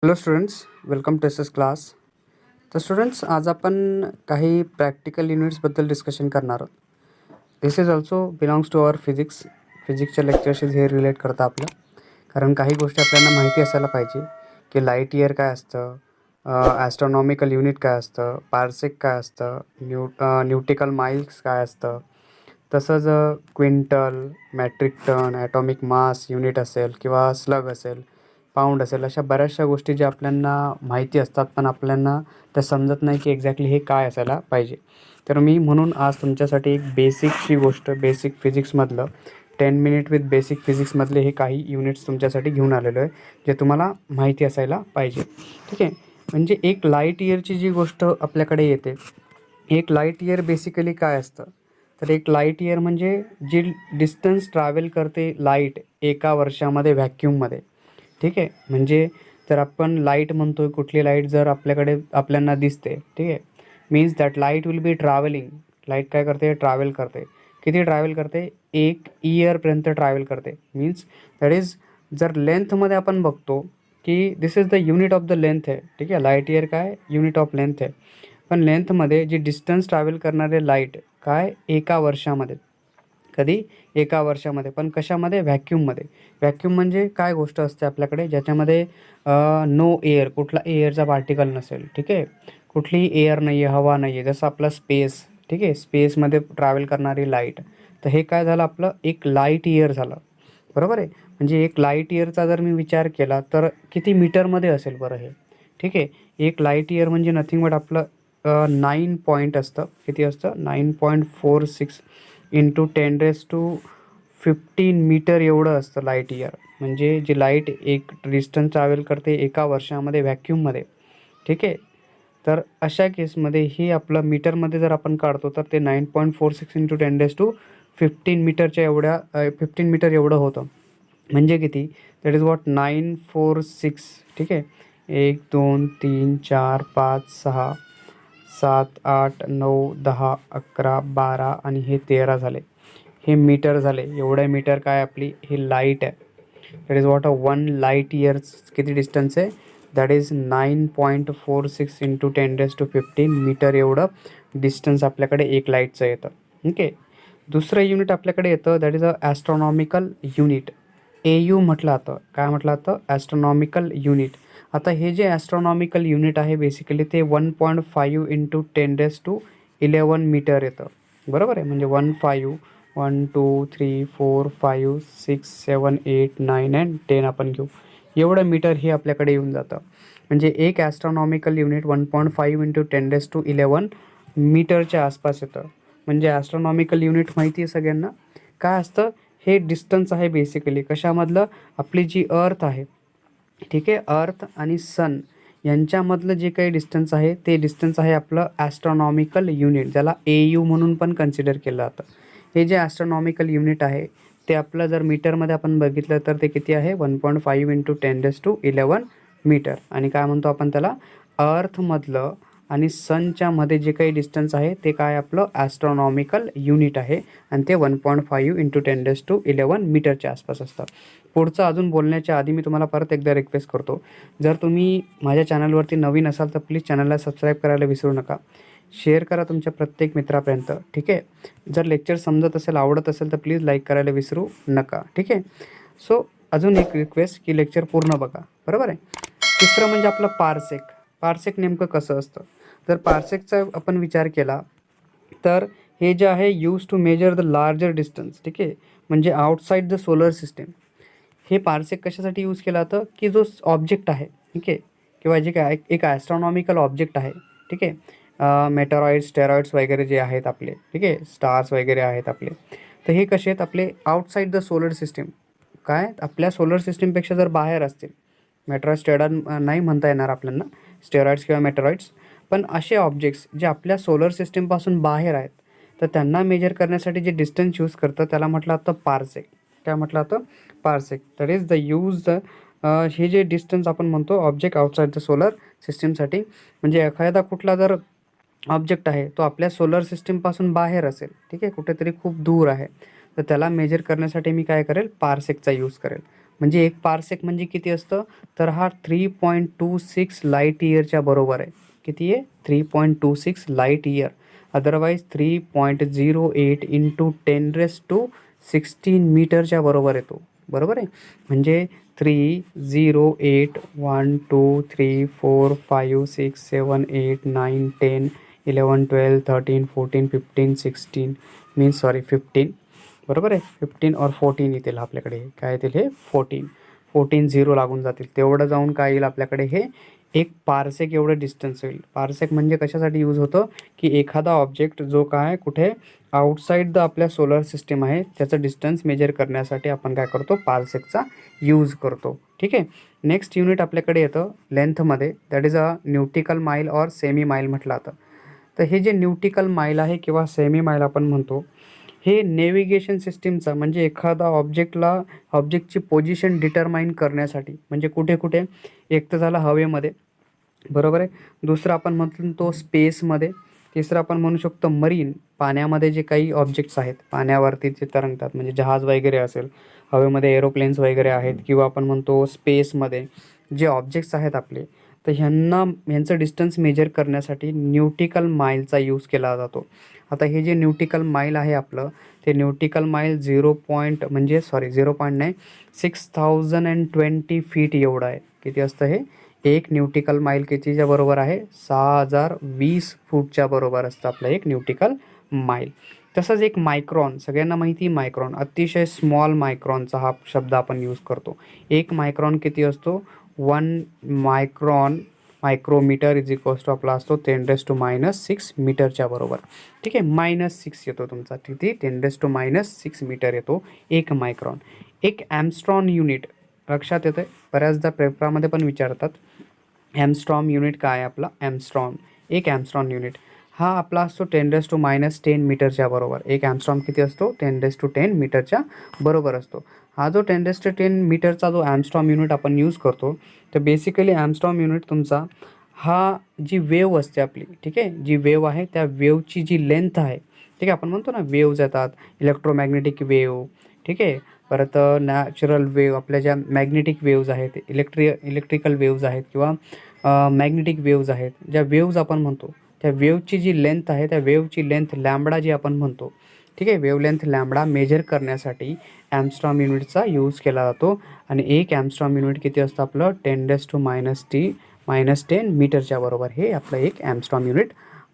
Hello students, welcome to S S class. तर students, आज आपण काही प्रॅक्टिकल युनिट्सबद्दल डिस्कशन करणार आहोत. This is also belongs to our फिजिक्सच्या लेक्चरशी हे रिलेट करतं आपलं. कारण काही गोष्टी आपल्याला माहिती असायला पाहिजे की लाईट इयर काय असतं, ॲस्ट्रॉनॉमिकल युनिट काय असतं, पार्सेक काय असतं, न्यूटिकल माइल्स काय असतं, तसंच quintal, metric ton, atomic mass unit असेल किंवा स्लग असेल, पाऊंड असेल, अशा बऱ्याचशा गोष्टी ज्या आपल्याला माहिती असतात पण आपल्याला त्या समजत नाही की एक्झॅक्टली हे काय असायला पाहिजे. तर मी म्हणून आज तुमच्यासाठी एक बेसिकची गोष्ट, बेसिक फिजिक्समधलं 10 मिनिट विथ बेसिक फिजिक्समधले हे काही युनिट्स तुमच्यासाठी घेऊन आलेलो आहे, जे तुम्हाला माहिती असायला पाहिजे. ठीक आहे. म्हणजे एक लाईट इयरची जी गोष्ट आपल्याकडे येते, एक लाईट इयर बेसिकली काय असतं, तर एक लाईट इयर म्हणजे जी डिस्टन्स ट्रॅव्हल करते लाईट एका वर्षामध्ये व्हॅक्यूममध्ये. ठीक आहे. म्हणजे जर आपण लाईट म्हणतोय, कुठली लाईट जर आपल्याला दिसते, ठीक आहे, means that light will be travelling. Light काय करते? ट्रॅव्हल करते. किती ट्रॅव्हल करते? 1 इयरपर्यंत ट्रॅव्हल करते. मीन्स दॅट इज, जर लेंथमध्ये आपण बघतो की this is the unit of the length आहे. ठीक आहे. लाईट इयर काय? युनिट ऑफ लेंथ आहे. पण लेंथमध्ये जी डिस्टन्स ट्रॅव्हल करणारे लाईट काय? एका वर्षामध्ये. कधी? एका वर्षामध्ये. पण कशामध्ये? व्हॅक्यूममध्ये. व्हॅक्यूम म्हणजे काय गोष्ट असते आपल्याकडे, ज्याच्यामध्ये नो एअर, कुठला एअरचा पार्टिकल नसेल. ठीक आहे. कुठलीही एअर नाही आहे, हवा नाही आहे, जसं आपला स्पेस. ठीक आहे. स्पेसमध्ये ट्रॅव्हल करणारी लाईट. तर हे काय झालं? आपलं एक लाईट इयर झालं. बरोबर आहे. म्हणजे एक लाईट इयरचा जर मी विचार केला तर किती मीटरमध्ये असेल बरं हे? ठीक आहे. एक लाईट इयर म्हणजे नथिंग बट आपलं 9 पॉईंट असतं. किती असतं? 9.46 इंटू 10⁻15 मीटर एवढं असतं लाईट इयर. म्हणजे जी लाईट एक डिस्टन्स ट्रॅव्हल करते एका वर्षामध्ये व्हॅक्यूममध्ये. ठीक आहे. तर अशा केसमध्ये हे आपलं मीटरमध्ये जर आपण काढतो तर ते 9.46 इंटू 10⁻15 मीटरच्या 15 मीटर एवढं होतं. म्हणजे किती? That is what? 946. ठीक आहे. 1 2 3 4 5 6 7 8 9 10 11 12 आणि हे 13 झाले. हे मीटर झाले. एवढे मीटर काय आपली ही लाईट आहे. That is what? 1 light years किती डिस्टन्स आहे? दॅट इज 9.46 इंटू 10⁻15 मीटर एवढं डिस्टन्स आपल्याकडे एक लाईटचं येतं. ठीक आहे. दुसरं युनिट आपल्याकडे येतं, that is a astronomical unit. AU म्हटलं जातं. काय म्हटलं जातं? Astronomical unit. आता हे जे ॲस्ट्रॉनॉमिकल युनिट आहे बेसिकली ते 1.5 इंटू 10⁻11 मीटर येतं. बरोबर आहे. म्हणजे 15, 1 2 3 4 5 6 7 8 9 अँड 10 आपण घेऊ. एवढं मीटर हे आपल्याकडे येऊन जातं. म्हणजे एक ॲस्ट्रॉनॉमिकल युनिट 1.5 इंटू 10⁻11 मीटरच्या आसपास येतं. म्हणजे ॲस्ट्रॉनॉमिकल युनिट माहिती आहे सगळ्यांना काय असतं? हे डिस्टन्स आहे बेसिकली कशामधलं? आपली जी अर्थ आहे. ठीक आहे. अर्थ आणि सन यांच्यामधलं जे काही डिस्टन्स आहे ते डिस्टन्स आहे आपलं ॲस्ट्रॉनॉमिकल युनिट, ज्याला AU म्हणून पण कन्सिडर केलं जातं. हे जे ॲस्ट्रॉनॉमिकल युनिट आहे ते आपलं जर मीटरमध्ये आपण बघितलं तर ते किती आहे? 1.5 इंटू 10⁻11 मीटर. आणि काय म्हणतो आपण त्याला? अर्थमधलं आणि सनच्या मध्ये जे काही डिस्टन्स आहे ते काय आपलं ॲस्ट्रॉनॉमिकल युनिट आहे. आणि ते 1.5 इंटू 10⁻11 मीटरच्या आसपास असतं. पुढचं अजून बोलण्याच्या आधी मी तुम्हाला परत एकदा रिक्वेस्ट करतो, जर तुम्ही माझ्या चॅनलवरती नवीन असाल तर प्लीज चॅनलला सबस्क्राईब करायला विसरू नका. शेअर करा तुमच्या प्रत्येक मित्रापर्यंत. ठीक आहे. जर लेक्चर समजत असेल, आवडत असेल तर प्लीज लाईक करायला विसरू नका. ठीक आहे. सो अजून एक रिक्वेस्ट की लेक्चर पूर्ण बघा. बरोबर आहे. तिसरं म्हणजे आपलं पार्सेक. पार्सेक नेमकं कसं असतं? जर पार्सेकचा आपण विचार केला तर हे जे आहे use to measure the larger distance. ठीक आहे. म्हणजे आउटसाईड द सोलर सिस्टीम. हे पार्सेक कशासाठी यूज केलं जातं? की जो ऑब्जेक्ट आहे, ठीक आहे, किंवा जे काय एक ॲस्ट्रॉनॉमिकल ऑब्जेक्ट आहे. ठीक आहे. मेटेरॉइड्स, स्टेरॉइड्स वगैरे जे आहेत आपले, ठीक आहे, स्टार्स वगैरे आहेत आपले, तर हे कसे आहेत? आपले आउटसाईड द सोलर सिस्टीम. काय? आपल्या सोलर सिस्टीमपेक्षा जर बाहेर असतील. मेटेरॉइड, स्टेरॉइड नाही म्हणता येणार आपल्याला, स्टेरॉइड्स किंवा मेटेरॉइड्स, पण असे ऑब्जेक्ट्स जे आपल्या सोलर सिस्टीमपासून बाहेर आहेत तर त्यांना मेजर करण्यासाठी जे डिस्टन्स यूज करतं त्याला म्हटलं जातं पार्सेक. काय म्हटलं जातं? Parsec. That is the use हे जे डिस्टन्स आपण म्हणतो ऑब्जेक्ट आउटसाईड द सोलर सिस्टीमसाठी. म्हणजे एखादा कुठला जर ऑब्जेक्ट आहे तो आपल्या सोलर सिस्टीमपासून बाहेर असेल, ठीक आहे, कुठेतरी खूप दूर आहे, तर त्याला मेजर करण्यासाठी मी काय करेल? पार्सेकचा यूज करेल. म्हणजे 1 पारसेक म्हणजे किती असतं, तर हा 3.26 लाईट इयरच्या बरोबर आहे. किती आहे? 3.26 लाईट इयर. अदरवाईज 3.08 इंटू 10⁻16 मीटरच्या बरोबर येतो. बरोबर आहे. म्हणजे 308 1 2 3 4 5 6 7 8 9 10 11 12 13 14 15 16 मीन्स 15. बरोबर आहे. 15 और 14 येतील आपल्याकडे. काय येतील हे? 14 झिरो लागून जातील. तेवढं जाऊन काय येईल आपल्याकडे, हे 1 पारसेक एवढं डिस्टन्स होईल. पारसेक म्हणजे कशासाठी यूज होतं, की एखादा ऑब्जेक्ट जो काय कुठे आउटसाईड द आपल्या सोलर सिस्टीम आहे त्याचं डिस्टन्स मेजर करण्यासाठी आपण काय करतो, पारसेकचा यूज करतो. ठीक आहे. नेक्स्ट युनिट आपल्याकडे येतं लेंथमध्ये, that is a nautical mile और सेमी माईल म्हटलं जातं. तर हे जे न्यूटिकल माईल आहे किंवा सेमी माईल आपण म्हणतो, हे नेव्हिगेशन सिस्टीमचा म्हणजे एखादा ऑब्जेक्टची पोझिशन डिटरमाइन करण्यासाठी, म्हणजे कुठे कुठे, एक तर झाला हवेमध्ये, बरोबर आहे. दुसरं आपण म्हणतो स्पेसमध्ये. तिसरं आपण म्हणू शकतो मरीन, पाण्यामध्ये जे काही ऑब्जेक्ट्स आहेत पाण्यावरती जे तरंगतात, म्हणजे जहाज वगैरे असेल, हवेमध्ये एरोप्लेन्स वगैरे आहेत, किंवा आपण म्हणतो स्पेसमध्ये जे ऑब्जेक्ट्स आहेत आपले, तर ह्यांचं डिस्टन्स मेजर करण्यासाठी न्यूटिकल माईलचा यूज केला जातो. आता हे जे न्यूटिकल माईल आहे आपलं, ते न्यूटिकल माईल 0 नाही, 6020 फीट एवढं आहे. किती असतं हे? एक न्यूटिकल माईल कितीच्या बरोबर आहे? 6020 फूटच्या बरोबर असतं आपलं एक न्यूटिकल माईल. तसंच एक मायक्रॉन, सगळ्यांना माहिती मायक्रॉन, अतिशय स्मॉल मायक्रॉनचा हा शब्द आपण यूज करतो. एक मायक्रॉन किती असतो? 1 micron micrometer is equals to आपला असतो 10⁻⁻6 मीटरच्या बरोबर. ठीक आहे. -6 येतो तुमचा. किती? 10⁻⁻6 मीटर येतो एक मायक्रॉन. एक ॲम्स्ट्रॉन युनिट लक्षात येतं आहे, बऱ्याचदा पेपरामध्ये पण विचारतात. ॲम्स्ट्रॉम युनिट काय आहे आपला? एक ॲम्स्ट्रॉन युनिट हा आपला असतो 10⁻10 मीटरच्या बरोबर. एक ॲम्स्ट्रॉम किती असतो? 10⁻10 मीटरच्या बरोबर असतो. हा जो 10⁻10 मीटरचा जो ॲम्स्ट्रॉम युनिट आपण यूज करतो, तर बेसिकली ॲम्स्ट्रॉम युनिट तुमचा हा जी वेव्ह असते आपली, ठीक आहे, जी वेव्ह आहे त्या वेव्हची जी लेंथ आहे, ठीक आहे, आपण म्हणतो ना वेव्हज येतात, इलेक्ट्रोमॅग्नेटिक वेव्ह, ठीक आहे, परत नॅचरल वेव्ह, आपल्या ज्या मॅग्नेटिक वेव्ज आहेत, इलेक्ट्रिकल वेव्ज आहेत, किंवा मॅग्नेटिक वेव्ज आहेत, ज्या वेव्ज आपण म्हणतो, त्या वेव्हची जी लेंथ आहे, त्या वेव्हची लेंथ लॅम्बडा जी आपण म्हणतो, ठीक आहे, वेव्हलेंथ लॅम्बडा मेजर करण्यासाठी ॲम्स्ट्रॉम युनिटचा यूज केला जातो. आणि एक ॲम्स्ट्रॉम युनिट किती असतं आपलं? 10⁻10 मीटरच्या बरोबर हे आपलं एक ॲम्स्ट्रॉम युनिट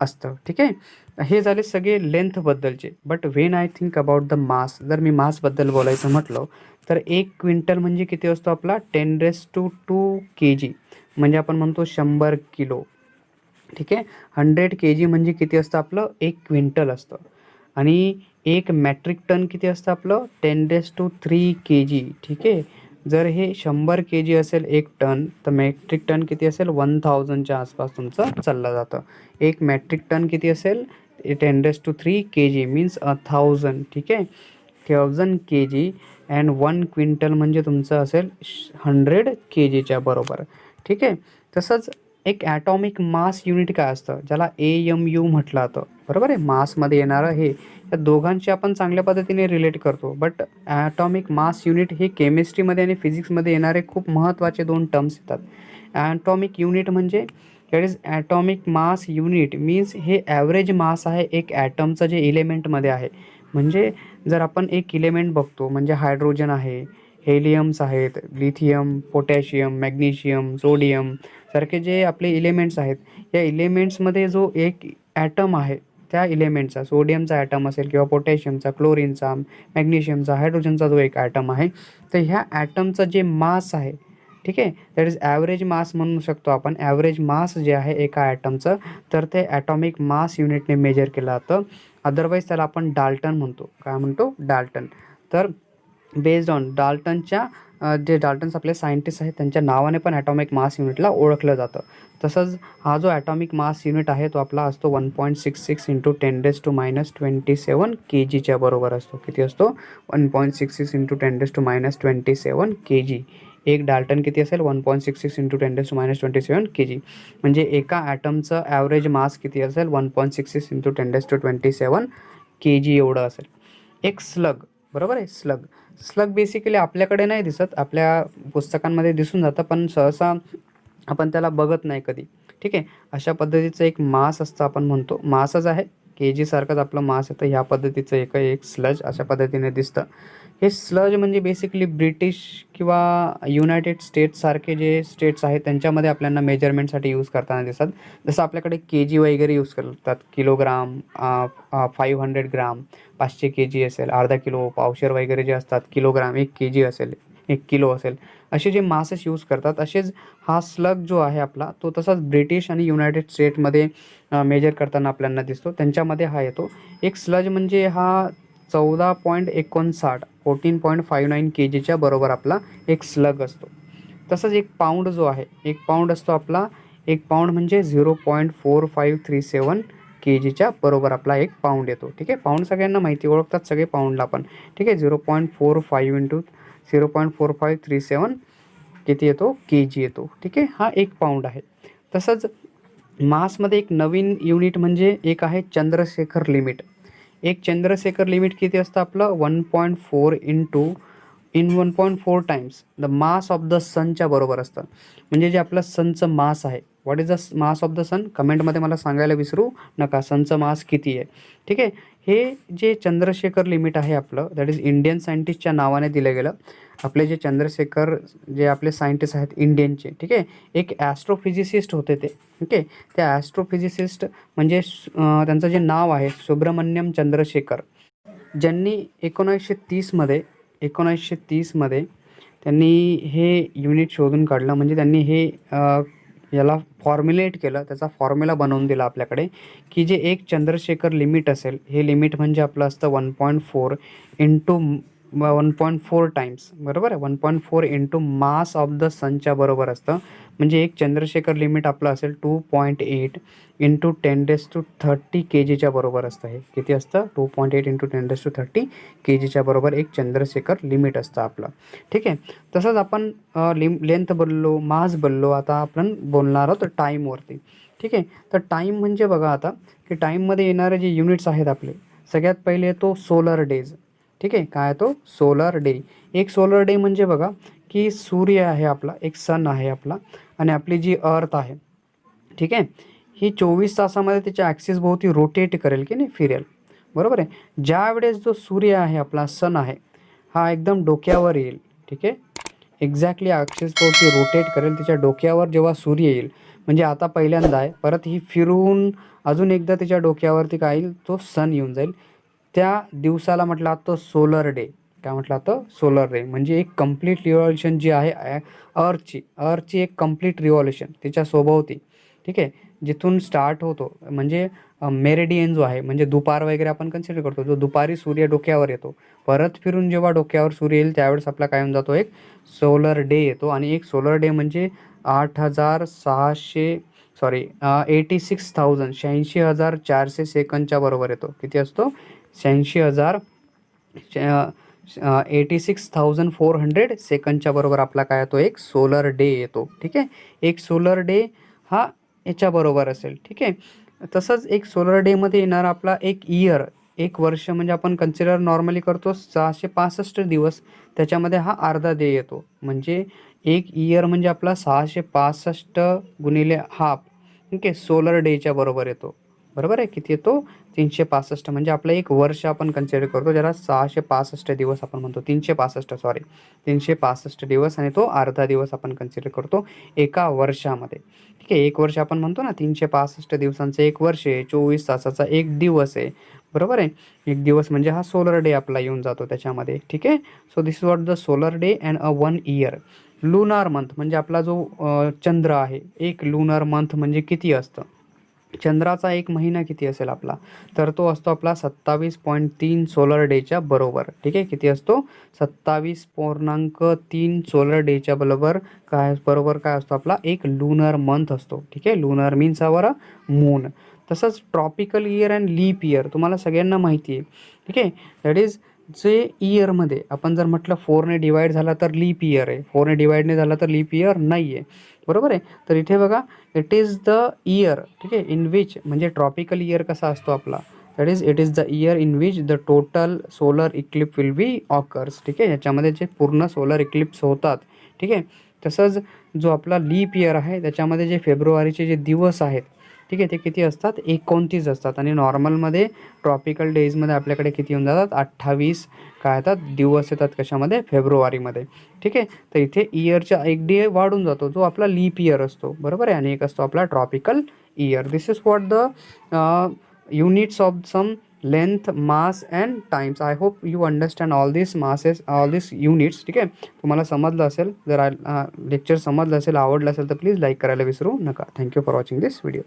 असतं. ठीक आहे. हे झाले सगळे लेंथबद्दलचे. But when I think about the mass, जर मी मासबद्दल बोलायचं म्हटलं, तर 1 क्विंटल म्हणजे किती असतो आपला? 10⁻² kg, म्हणजे आपण म्हणतो 100 किलो. ठीक आहे. 100 kg म्हणजे किती असतं आपलं? 1 क्विंटल असतं. आणि 1 मॅट्रिक टन किती असतं आपलं? 10⁻³ kg. ठीक आहे. जर हे 100 kg असेल 1 टन, तर मॅट्रिक टन किती असेल? 1000च्या आसपास तुमचं चाललं जातं. 1 मॅट्रिक टन किती असेल? 10⁻³ kg मीन्स 1000. ठीक आहे. 1000 kg अँड 1 क्विंटल म्हणजे तुमचं असेल 100 kgच्या बरोबर. ठीक आहे. तसंच एक ॲटॉमिक मास युनिट काय असतं, ज्याला AMU म्हटलं जातं, बरोबर आहे. मासमध्ये येणारं हे, या दोघांशी आपण चांगल्या पद्धतीने रिलेट करतो. बट ॲटॉमिक मास युनिट हे केमिस्ट्रीमध्ये आणि फिजिक्समध्ये येणारे खूप महत्त्वाचे 2 टर्म्स येतात. ॲटॉमिक युनिट म्हणजे that is atomic mass unit means हे ॲव्हरेज मास आहे एक ॲटमचं जे इलेमेंटमध्ये आहे. म्हणजे जर आपण एक इलेमेंट बघतो, म्हणजे हायड्रोजन आहे, हेलियम्स आहेत, लिथियम, पोटॅशियम, मॅग्नेशियम, सोडियम सारखे जे आपले इलेमेंट्स आहेत, या इलेमेंट्समध्ये जो एक ॲटम आहे, त्या इलेमेंटचा, सोडियमचा ॲटम असेल किंवा पोटॅशियमचा, क्लोरीनचा, मॅग्नेशियमचा, हायड्रोजनचा जो एक ॲटम आहे, तर ह्या ॲटमचं जे मास आहे, ठीक आहे, दॅट इज ॲव्हरेज मास म्हणू शकतो आपण. ॲव्हरेज मास जे आहे एका ॲटमचं, तर ते ॲटॉमिक मास युनिटने मेजर केलं जातं. अदरवाईज त्याला आपण डाल्टन म्हणतो. काय म्हणतो? डाल्टन. तर बेस्ड ऑन डाल्टनच्या जे डाल्टन्स आपले सायंटिस्ट आहेत त्यांच्या नावाने पण ॲटॉमिक मास युनिटला ओळखलं जातं. तसंच हा जो ॲटॉमिक मास युनिट आहे तो आपला असतो 1.66 इंटू 10⁻27 kgच्या बरोबर असतो. किती असतो? 1.66 इंटू 10⁻27 kg. एक डाल्टन किती असेल? 1.66 इंटू 10⁻27 kg. म्हणजे एका ॲटमचं ॲव्हरेज मास किती असेल? 1.66 इंटू 10⁻27 kg एवढं असेल. एक स्लग, बरोबर आहे, स्लग. स्लग बेसिकली आपल्याकडे नाही दिसत, आपल्या पुस्तकांमध्ये दिसून जातं, पण सहसा आपण त्याला बघत नाही कधी. ठीक आहे. अशा पद्धतीचं एक मास असतं, आपण म्हणतो मासच आहे, के सारखंच आपलं मास येतं. ह्या पद्धतीचं एक स्लज अशा पद्धतीने दिसतं. हे स्लज म्हणजे बेसिकली ब्रिटिश किंवा युनायटेड स्टेट्ससारखे जे स्टेट्स आहेत त्यांच्यामध्ये आपल्याला मेजरमेंटसाठी यूज करताना दिसतात. जसं आपल्याकडे के वगैरे यूज करतात, किलोग्राम, 500 ग्राम, 500 के असेल, अर्धा किलो, पावशेर वगैरे जे असतात, किलोग्राम, 1 के असेल, 1 किलो असेल, असे जे मासेस यूज करतात, असेच हा स्लग जो आहे आपला तो तसाच ब्रिटिश आणि युनायटेड स्टेटमध्ये मेजर करताना आपल्याला दिसतो. त्यांच्यामध्ये हा येतो. एक स्लज म्हणजे हा 14.59 14.59 के बरोबर आपला एक स्लग असतो. तसंच एक पाऊंड जो आहे, एक पाऊंड असतो आपला. एक पाऊंड म्हणजे 0.4537 के बरोबर आपला एक पाऊंड येतो. ठीक आहे. पाऊंड सगळ्यांना माहिती, ओळखतात सगळे पाऊंडला पण. ठीक आहे. 0.45 इंटू 0.4537 किती येतो, के येतो. ठीक आहे. हा एक पाऊंड आहे. तसंच मासमध्ये एक नवीन युनिट म्हणजे एक आहे चंद्रशेखर लिमिट. एक चंद्रशेखर लिमिट किती असतं आपलं, 1.4 in 1.4 times the mass of the सनच्या बरोबर असतं. म्हणजे जे आपलं सनचं मास आहे, what is the mass of the sun, कमेंटमध्ये मला सांगायला विसरू नका, सनचं मास किती आहे. ठीक आहे. हे जे चंद्रशेखर लिमिट आहे आपलं, दॅट इज इंडियन सायंटिस्टच्या नावाने दिलं गेलं. आपले जे चंद्रशेखर, जे आपले सायंटिस्ट आहेत इंडियनचे, ठीक आहे, एक ॲस्ट्रोफिजिसिस्ट होते ते. ठीक आहे. ते ॲस्ट्रोफिजिसिस्ट म्हणजे त्यांचं जे नाव आहे सुब्रमण्यम चंद्रशेखर, ज्यांनी 1930मध्ये त्यांनी हे युनिट शोधून काढलं. म्हणजे त्यांनी हे याला फॉर्म्युलेट केलं, त्याचा फॉर्म्युला बनवून दिला आपल्याकडे, की जे एक चंद्रशेखर लिमिट असेल, हे लिमिट म्हणजे आपलं असतं 1.4 इंटू 1.4 टाइम्स, बरोबर आहे. 1.4 इंटू मास ऑफ द सनच्या बरोबर असतं. म्हणजे एक चंद्रशेखर लिमिट आपलं असेल 2.8 इंटू 10⁻30 के बरोबर असतं. हे किती असतं, 2.8 इंटू 10⁻30 के बरोबर एक चंद्रशेखर लिमिट असतं आपलं. ठीक आहे. तसंच आपण लेंथ बोललो, मास बोललो, आता आपण बोलणार आहोत टाईमवरती. ठीक आहे. तर टाईम म्हणजे बघा आता, की टाईममध्ये येणारे जे युनिट्स आहेत आपले, सगळ्यात पहिले येतो सोलर डेज. ठीक आहे. काय तो सोलर डे. एक सोलर डे म्हणजे बघा, की सूर्य आहे आपला, एक सन आहे आपला, आणि आपली जी अर्थ आहे, ठीक आहे, ही 24 तासामध्ये त्याच्या ॲक्सिस भोवती रोटेट करेल की नाही, फिरेल, बरोबर आहे. ज्यावेळेस जो सूर्य आहे आपला, सन आहे, हा एकदम डोक्यावर येईल. ठीक आहे. एक्झॅक्टली ॲक्सिस भोवती रोटेट करेल, त्याच्या डोक्यावर जेव्हा सूर्य येईल, म्हणजे आता पहिल्यांदा आहे, परत ही फिरून अजून एकदा त्याच्या डोक्यावरती काय येईल, तो सन येऊन जाईल. त्या दिवसाला म्हटलं जातं सोलर डे. काय म्हटलं जातं, सोलर डे. म्हणजे एक कंप्लीट रिव्हॉल्युशन जी आहे अर्थची एक कंप्लीट रिव्हॉल्युशन तिच्या सभोवती. ठीक आहे. जिथून स्टार्ट होतो, म्हणजे मेरिडियन जो आहे, म्हणजे दुपार वगैरे आपण कन्सिडर करतो, जो दुपारी सूर्य डोक्यावर येतो, परत फिरून जेव्हा डोक्यावर सूर्य येईल त्यावेळेस आपला काय होऊन जातो, एक सोलर डे येतो. आणि एक सोलर डे म्हणजे 86,400 सेकंदच्या बरोबर येतो. किती असतो, 86,400 सेकंदच्या बरोबर आपला काय येतो, एक सोलर डे येतो. ठीक आहे. एक सोलर डे हा याच्याबरोबर असेल. ठीक आहे. तसंच एक सोलर डेमध्ये येणारा आपला एक इयर, एक वर्ष म्हणजे आपण कन्सिडर नॉर्मली करतो 665 दिवस, त्याच्यामध्ये हा अर्धा डे येतो. म्हणजे एक इयर म्हणजे आपला 665 गुणिले हाफ, ठीक आहे, सोलर डेच्या बरोबर येतो. बरोबर आहे. किती येतो, 365. म्हणजे आपलं एक वर्ष आपण कन्सिडर करतो, ज्याला 665 दिवस आपण म्हणतो, 365 दिवस, आणि तो अर्धा दिवस आपण कन्सिडर करतो एका वर्षामध्ये. ठीक आहे. एक वर्ष आपण म्हणतो ना, 365 दिवसांचं एक वर्ष आहे, 24 तासाचा एक दिवस आहे, बरोबर आहे. एक दिवस म्हणजे हा सोलर डे आपला येऊन जातो त्याच्यामध्ये. ठीक आहे. So this is what the solar day and a 1 year. Lunar month म्हणजे आपला जो चंद्र आहे, एक लुनार मंथ म्हणजे किती असतं, चंद्राचा एक महिना किती असेल आपला, तर तो असतो आपला 27.3 सोलर डेच्या बरोबर. ठीक आहे. किती असतो, 27.3 सोलर डेच्या बरोबर काय असतो आपला, एक लुनर मंथ असतो. ठीक आहे. Lunar means our moon. तसंच tropical year and leap year तुम्हाला सगळ्यांना माहिती आहे. ठीक आहे. दॅट इज जे इयरमध्ये आपण जर म्हटलं 4ने डिवाईड झाला तर लीप इयर आहे, 4ने डिवाईड नाही झाला तर लीप इयर नाही आहे, बरोबर आहे. तर इथे बघा, इट इज द इयर, ठीक आहे, इन विच, म्हणजे ट्रॉपिकल इयर कसा असतो आपला, that is it is the year in which the total solar eclipse will be occurs. ठीक आहे, याच्यामध्ये जे पूर्ण सोलर इक्लिप्स होतात. ठीक आहे, तसंच जो आपला लीप इयर आहे त्याच्यामध्ये जे फेब्रुवारीचे जे दिवस आहेत, ठीक आहे, ते किती असतात, 29 असतात. आणि नॉर्मलमध्ये ट्रॉपिकल डेजमध्ये आपल्याकडे किती येऊन जातात, 28 काय येतात दिवस येतात कशामध्ये, फेब्रुवारीमध्ये. ठीक आहे, तर इथे इयरचा एक डे वाढून जातो जो आपला लीप इयर असतो, बरोबर आहे, आणि एक असतो आपला tropical year. This is what the units of some length, mass and times. I hope you understand all this masses, all this units. ठीक आहे, तुम्हाला समजलं असेल. जर लेक्चर समजलं असेल, आवडलं असेल तर प्लीज लाईक करायला विसरू नका. Thank you for watching this video.